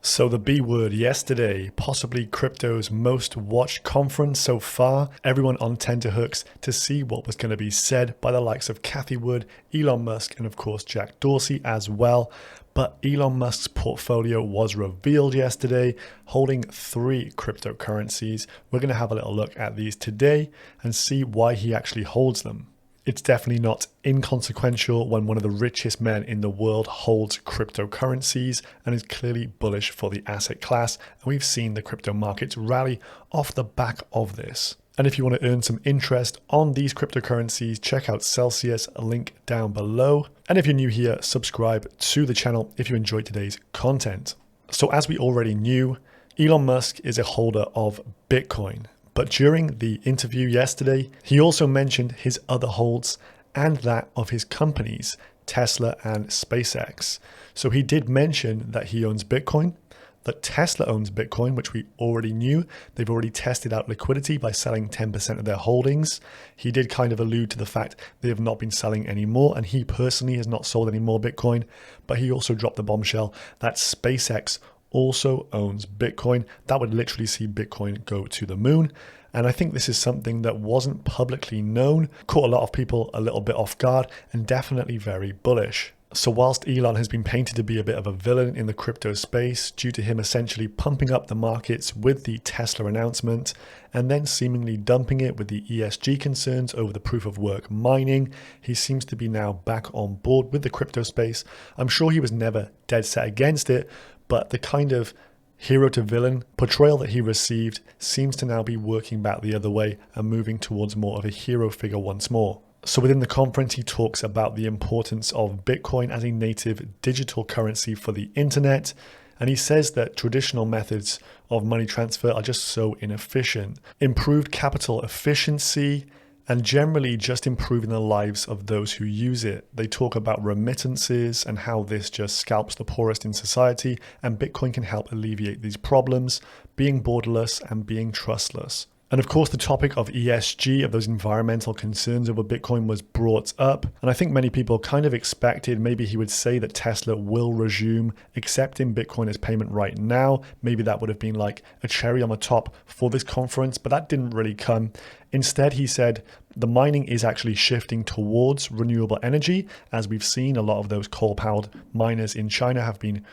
So the B word yesterday, possibly crypto's most watched conference so far. Everyone on tenterhooks to see what was going to be said by the likes of Cathie Wood, Elon Musk, and of course Jack Dorsey as well. But Elon Musk's portfolio was revealed yesterday, holding 3 cryptocurrencies. We're going to have a little look at these today and see why he actually holds them. It's definitely not inconsequential when one of the richest men in the world holds cryptocurrencies and is clearly bullish for the asset class. And we've seen the crypto markets rally off the back of this. And if you want to earn some interest on these cryptocurrencies, check out Celsius, link down below. And if you're new here, subscribe to the channel if you enjoyed today's content. So as we already knew, Elon Musk is a holder of Bitcoin. But during the interview yesterday, he also mentioned his other holds and that of his companies, Tesla and SpaceX. So he did mention that he owns Bitcoin, that Tesla owns Bitcoin, which we already knew. They've already tested out liquidity by selling 10% of their holdings. He did kind of allude to the fact they have not been selling anymore, and he personally has not sold any more Bitcoin. But he also dropped the bombshell that SpaceX also owns Bitcoin. That would literally see Bitcoin go to the moon. And I think this is something that wasn't publicly known, caught a lot of people a little bit off guard, and definitely very bullish. So whilst Elon has been painted to be a bit of a villain in the crypto space due to him essentially pumping up the markets with the Tesla announcement and then seemingly dumping it with the ESG concerns over the proof of work mining, he seems to be now back on board with the crypto space. I'm sure he was never dead set against it, but the kind of hero to villain portrayal that he received seems to now be working back the other way and moving towards more of a hero figure once more. So within the conference, he talks about the importance of Bitcoin as a native digital currency for the internet. And he says that traditional methods of money transfer are just so inefficient. Improved capital efficiency and generally just improving the lives of those who use it. They talk about remittances and how this just scalps the poorest in society, and Bitcoin can help alleviate these problems, being borderless and being trustless. And of course, the topic of ESG, of those environmental concerns over Bitcoin, was brought up. And I think many people kind of expected maybe he would say that Tesla will resume accepting Bitcoin as payment right now. Maybe that would have been like a cherry on the top for this conference, but that didn't really come. Instead, he said the mining is actually shifting towards renewable energy. As we've seen, a lot of those coal-powered miners in China have been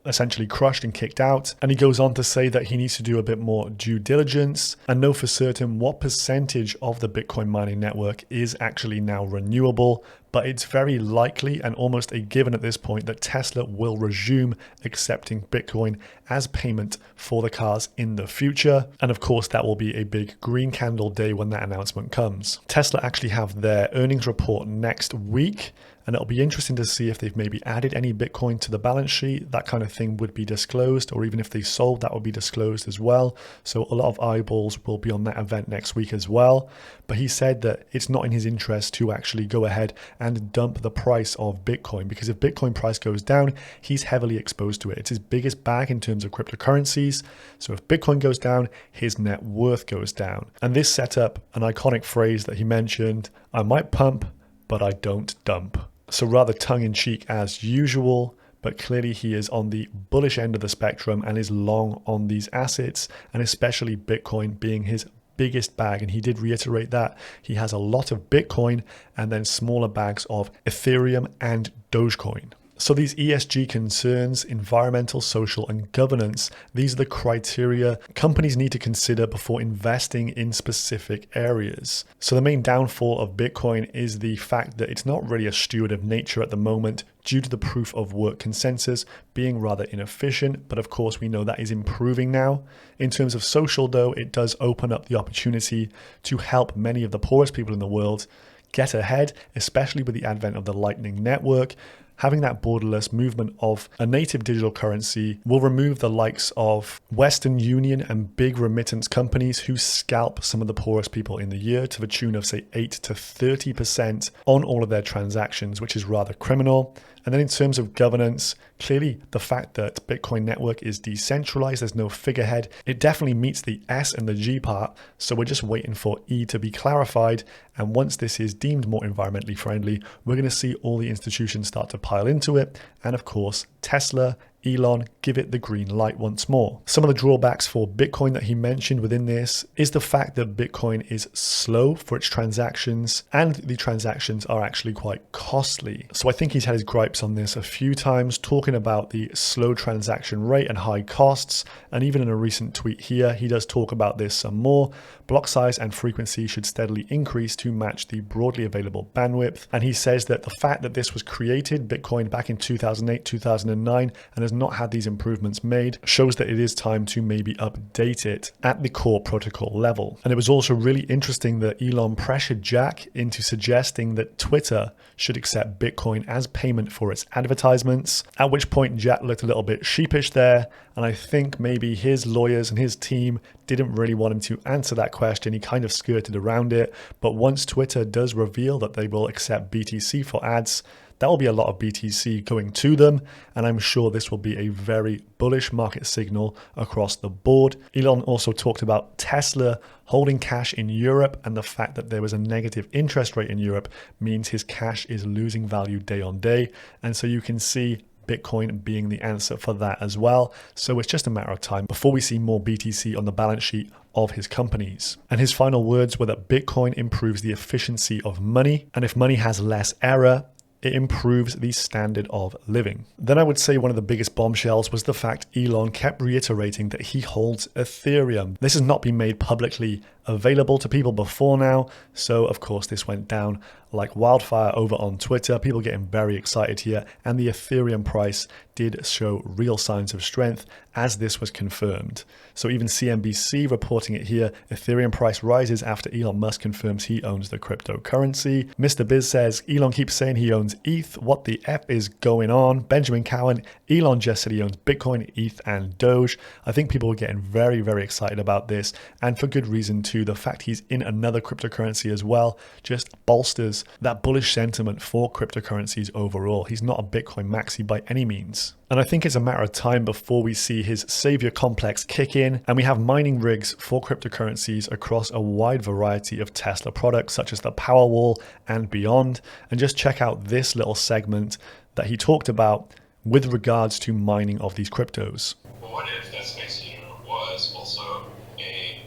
essentially crushed and kicked out. And he goes on to say that he needs to do a bit more due diligence and know for certain what percentage of the Bitcoin mining network is actually now renewable. But it's very likely and almost a given at this point that Tesla will resume accepting Bitcoin as payment for the cars in the future. And of course, that will be a big green candle day when that announcement comes. Tesla actually have their earnings report next week. And it'll be interesting to see if they've maybe added any Bitcoin to the balance sheet. That kind of thing would be disclosed, or even if they sold, that would be disclosed as well. So a lot of eyeballs will be on that event next week as well. But he said that it's not in his interest to actually go ahead and dump the price of Bitcoin, because if Bitcoin price goes down, he's heavily exposed to it. It's his biggest bag in terms of cryptocurrencies. So if Bitcoin goes down, his net worth goes down. And this set up an iconic phrase that he mentioned: I might pump, but I don't dump. So rather tongue-in-cheek as usual, but clearly he is on the bullish end of the spectrum and is long on these assets, and especially Bitcoin being his biggest bag. And he did reiterate that he has a lot of Bitcoin and then smaller bags of Ethereum and Dogecoin. So these ESG concerns, environmental, social, and governance, these are the criteria companies need to consider before investing in specific areas. So the main downfall of Bitcoin is the fact that it's not really a steward of nature at the moment due to the proof of work consensus being rather inefficient. But of course, we know that is improving now. In terms of social, though, it does open up the opportunity to help many of the poorest people in the world get ahead, especially with the advent of the Lightning Network. Having that borderless movement of a native digital currency will remove the likes of Western Union and big remittance companies who scalp some of the poorest people in the year to the tune of, say, 8 to 30% on all of their transactions, which is rather criminal. And then in terms of governance, clearly the fact that Bitcoin network is decentralized, there's no figurehead, it definitely meets the S and the G part. So we're just waiting for E to be clarified. And once this is deemed more environmentally friendly, we're going to see all the institutions start to pile into it. And of course, Tesla Elon, give it the green light once more. Some of the drawbacks for Bitcoin that he mentioned within this is the fact that Bitcoin is slow for its transactions, and the transactions are actually quite costly. So I think he's had his gripes on this a few times, talking about the slow transaction rate and high costs. And even in a recent tweet here, he does talk about this some more. Block size and frequency should steadily increase to match the broadly available bandwidth. And he says that the fact that this was created, Bitcoin, back in 2008, 2009, and has not had these improvements made, shows that it is time to maybe update it at the core protocol level. And it was also really interesting that Elon pressured Jack into suggesting that Twitter should accept Bitcoin as payment for its advertisements, at which point Jack looked a little bit sheepish there. And I think maybe his lawyers and his team didn't really want him to answer that question. He kind of skirted around it. But once Twitter does reveal that they will accept BTC for ads, that will be a lot of BTC going to them, and I'm sure this will be a very bullish market signal across the board. Elon also talked about Tesla holding cash in Europe, and the fact that there was a negative interest rate in Europe means his cash is losing value day on day, and so you can see Bitcoin being the answer for that as well. So it's just a matter of time before we see more BTC on the balance sheet of his companies. And his final words were that Bitcoin improves the efficiency of money, and if money has less error, it improves the standard of living. Then I would say one of the biggest bombshells was the fact Elon kept reiterating that he holds Ethereum. This has not been made publicly available to people before now, so of course this went down like wildfire over on Twitter. People getting very excited here, and the Ethereum price did show real signs of strength as this was confirmed. So even CNBC reporting it here, Ethereum price rises after Elon Musk confirms he owns the cryptocurrency. Mr. Biz says, Elon keeps saying he owns ETH. What the F is going on? Benjamin Cowan, Elon just said he owns Bitcoin, ETH, and DOGE. I think people were getting very, very excited about this, and for good reason too. The fact he's in another cryptocurrency as well just bolsters that bullish sentiment for cryptocurrencies overall. He's not a Bitcoin maxi by any means. And I think it's a matter of time before we see his savior complex kick in, and we have mining rigs for cryptocurrencies across a wide variety of Tesla products such as the Powerwall and beyond. And just check out this little segment that he talked about with regards to mining of these cryptos. Well, what if that space was also a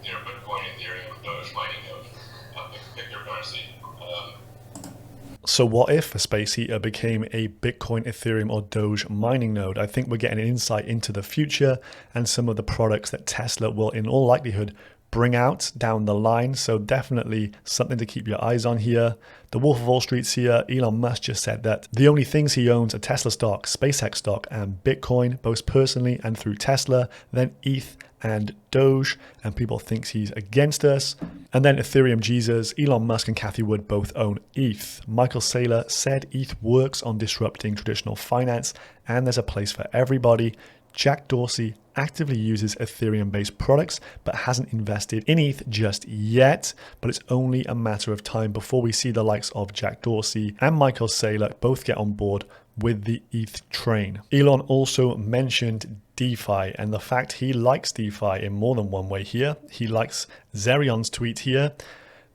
Bitcoin, Ethereum, Doge mining of cryptocurrency? So what if a space heater became a Bitcoin, Ethereum, or Doge mining node? I think we're getting an insight into the future and some of the products that Tesla will in all likelihood bring out down the line. So definitely something to keep your eyes on here. The Wolf of Wall Street's here. Elon Musk just said that the only things he owns are Tesla stock, SpaceX stock, and Bitcoin, both personally and through Tesla, then ETH and Doge, and people thinks he's against us. And then Ethereum Jesus, Elon Musk and Cathie Wood both own ETH. Michael Saylor said ETH works on disrupting traditional finance and there's a place for everybody. Jack Dorsey actively uses Ethereum-based products but hasn't invested in ETH just yet, but it's only a matter of time before we see the likes of Jack Dorsey and Michael Saylor both get on board with the ETH train. Elon also mentioned DeFi and the fact he likes DeFi in more than one way here. He likes Zerion's tweet here.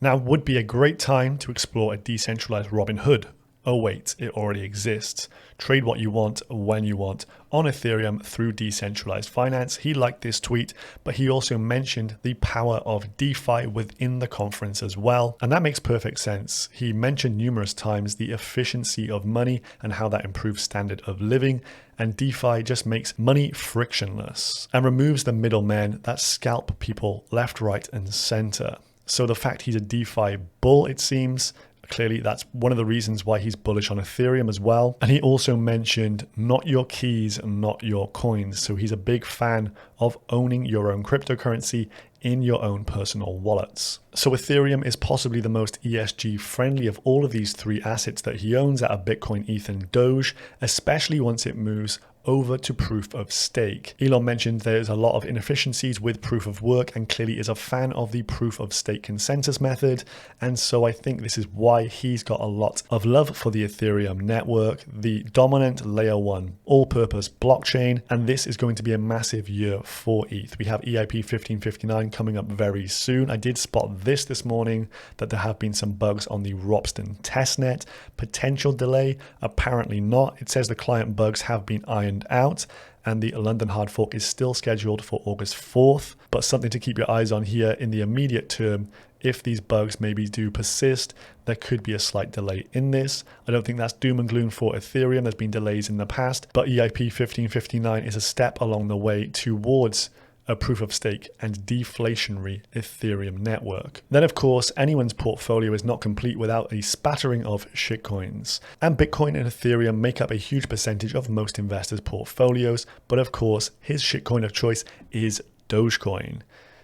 Now would be a great time to explore a decentralized Robinhood. Oh wait, it already exists. Trade what you want when you want on Ethereum through decentralized finance. He liked this tweet, but he also mentioned the power of DeFi within the conference as well. And that makes perfect sense. He mentioned numerous times the efficiency of money and how that improves standard of living. And DeFi just makes money frictionless and removes the middlemen that scalp people left, right, and center. So the fact he's a DeFi bull, it seems, clearly that's one of the reasons why he's bullish on Ethereum as well. And he also mentioned not your keys, not your coins. So he's a big fan of owning your own cryptocurrency in your own personal wallets. So Ethereum is possibly the most ESG friendly of all of these three assets that he owns out of Bitcoin, ETH, and Doge, especially once it moves over to proof of stake. Elon mentioned there's a lot of inefficiencies with proof of work and clearly is a fan of the proof of stake consensus method. And so I think this is why he's got a lot of love for the Ethereum network, the dominant layer one all-purpose blockchain. And this is going to be a massive year for ETH. We have EIP 1559 coming up very soon. I did spot this morning that there have been some bugs on the Ropsten testnet. Potential delay, apparently not. It says the client bugs have been ironed ironed out, and the London hard fork is still scheduled for August 4th. But something to keep your eyes on here in the immediate term. If these bugs maybe do persist, there could be a slight delay in this. I don't think that's doom and gloom for Ethereum. There's been delays in the past, but EIP 1559 is a step along the way towards a proof of stake and deflationary Ethereum network. Then of course, anyone's portfolio is not complete without a spattering of shitcoins. And Bitcoin and Ethereum make up a huge percentage of most investors' portfolios, but of course, his shitcoin of choice is Dogecoin.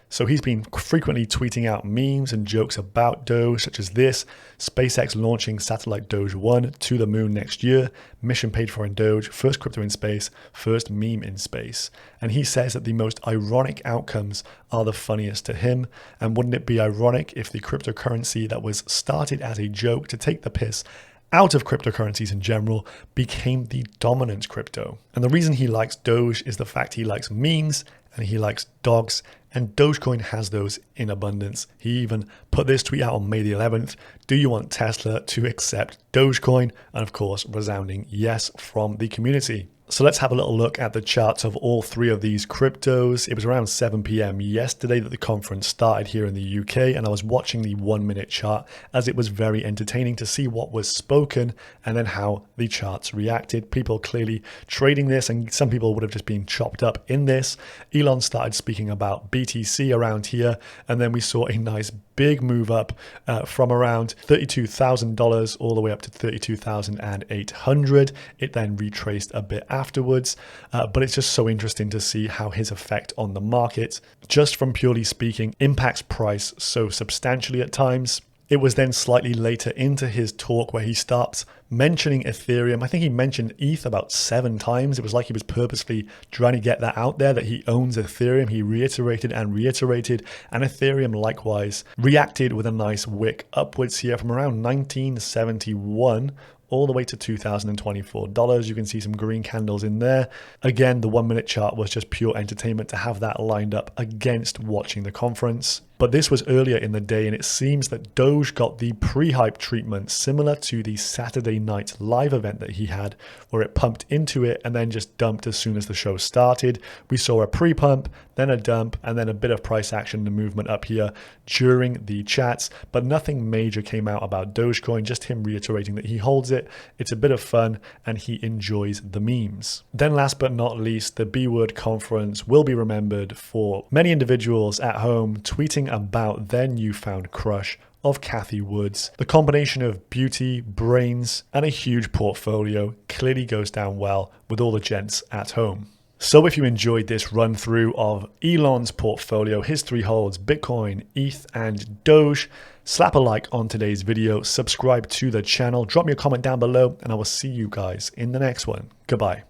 So he's been frequently tweeting out memes and jokes about Doge, such as this: SpaceX launching satellite Doge 1 to the moon next year, mission paid for in Doge, first crypto in space, first meme in space. And he says that the most ironic outcomes are the funniest to him. And wouldn't it be ironic if the cryptocurrency that was started as a joke to take the piss out of cryptocurrencies in general became the dominant crypto? And the reason he likes Doge is the fact he likes memes and he likes dogs, and Dogecoin has those in abundance. He even put this tweet out on May the 11th. Do you want Tesla to accept Dogecoin? And of course, resounding yes from the community. So let's have a little look at the charts of all three of these cryptos. It was around 7 p.m. yesterday that the conference started here in the UK, and I was watching the 1 minute chart as it was very entertaining to see what was spoken and then how the charts reacted. People clearly trading this, and some people would have just been chopped up in this. Elon started speaking about BTC around here, and then we saw a nice big move up from around $32,000 all the way up to $32,800. It then retraced a bit afterwards, but it's just so interesting to see how his effect on the market, just from purely speaking, impacts price so substantially at times. It was then slightly later into his talk where he starts mentioning Ethereum. I think he mentioned ETH about 7 times. It was like he was purposely trying to get that out there, that he owns Ethereum. He reiterated and reiterated, and Ethereum likewise reacted with a nice wick upwards here from around 1971 all the way to $2,024. You can see some green candles in there. Again, the 1 minute chart was just pure entertainment to have that lined up against watching the conference. But this was earlier in the day, and it seems that Doge got the pre-hype treatment similar to the Saturday night live event that he had, where it pumped into it and then just dumped as soon as the show started. We saw a pre-pump, then a dump, and then a bit of price action and movement up here during the chats, but nothing major came out about Dogecoin, just him reiterating that he holds it. It's a bit of fun and he enjoys the memes. Then last but not least, the B-Word conference will be remembered for many individuals at home tweeting about their newfound crush of Cathie Wood's. The combination of beauty, brains, and a huge portfolio clearly goes down well with all the gents at home. So if you enjoyed this run through of Elon's portfolio, his 3 holds, Bitcoin, ETH, and Doge, slap a like on today's video, subscribe to the channel, drop me a comment down below, and I will see you guys in the next one. Goodbye.